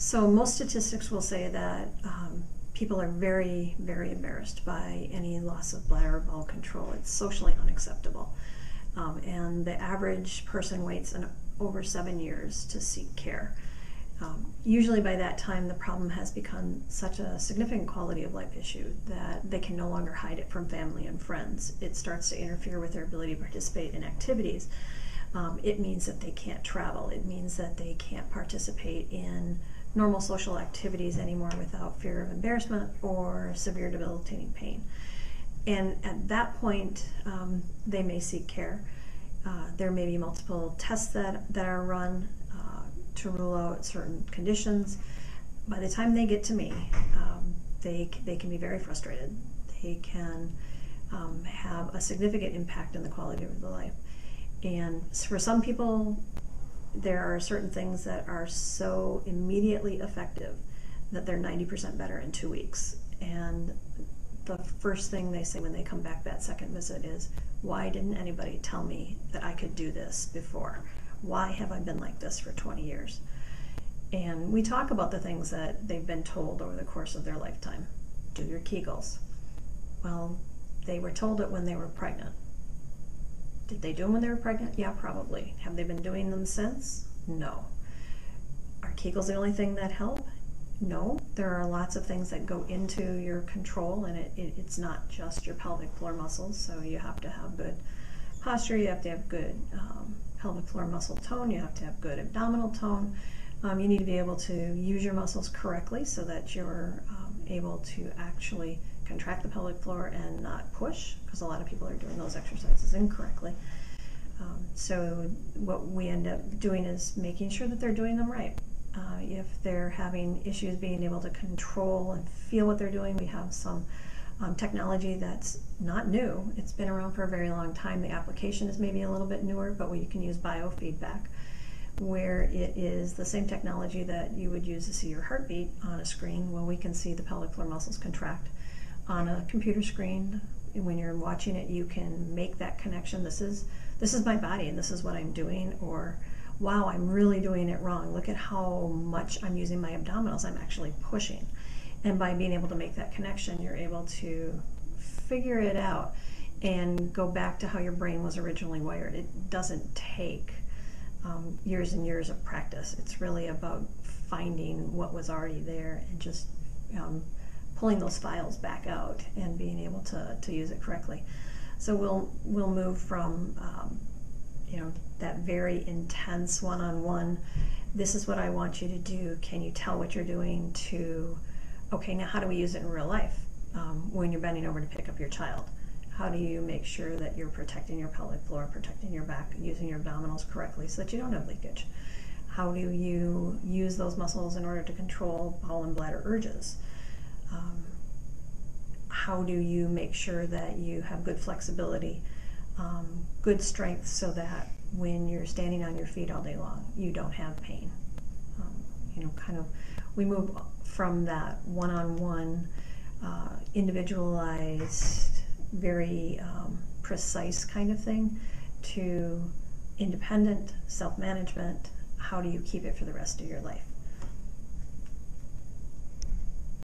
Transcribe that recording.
So most statistics will say that people are very, very embarrassed by any loss of bladder or bowel control. It's socially unacceptable. And the average person waits over 7 years to seek care. Usually by that time the problem has become such a significant quality of life issue that they can no longer hide it from family and friends. It starts to interfere with their ability to participate in activities. It means that they can't travel. It means that they can't participate in normal social activities anymore without fear of embarrassment or severe debilitating pain. And at that point, they may seek care. There may be multiple tests that are run to rule out certain conditions. By the time they get to me, they can be very frustrated. They can have a significant impact on the quality of their life. And for some people, there are certain things that are so immediately effective that they're 90% better in 2 weeks. And the first thing they say when they come back that second visit is, why didn't anybody tell me that I could do this before? Why have I been like this for 20 years? And we talk about the things that they've been told over the course of their lifetime. Do your Kegels. Well, they were told it when they were pregnant. Did they do them when they were pregnant? Yeah, probably. Have they been doing them since? No. Are Kegels the only thing that help? No. There are lots of things that go into your control, and it's not just your pelvic floor muscles, so you have to have good posture, you have to have good pelvic floor muscle tone, you have to have good abdominal tone. You need to be able to use your muscles correctly so that you're able to actually contract the pelvic floor and not push, because a lot of people are doing those exercises incorrectly. So what we end up doing is making sure that they're doing them right. If they're having issues being able to control and feel what they're doing, we have some technology that's not new. It's been around for a very long time. The application is maybe a little bit newer, but you can use biofeedback, where it is the same technology that you would use to see your heartbeat on a screen. Well, we can see the pelvic floor muscles contract on a computer screen. When you're watching it, you can make that connection. This is my body and this is what I'm doing, or wow, I'm really doing it wrong. Look at how much I'm using my abdominals. I'm actually pushing. And by being able to make that connection, you're able to figure it out and go back to how your brain was originally wired. It doesn't take years and years of practice. It's really about finding what was already there and just pulling those files back out and being able to use it correctly. So we'll move from that very intense one-on-one, this is what I want you to do, can you tell what you're doing, to, okay, now how do we use it in real life? When you're bending over to pick up your child, how do you make sure that you're protecting your pelvic floor, protecting your back, using your abdominals correctly so that you don't have leakage? How do you use those muscles in order to control bowel and bladder urges? How do you make sure that you have good flexibility, good strength, so that when you're standing on your feet all day long, you don't have pain? We move from that one-on-one, individualized, very precise kind of thing to independent self-management. How do you keep it for the rest of your life?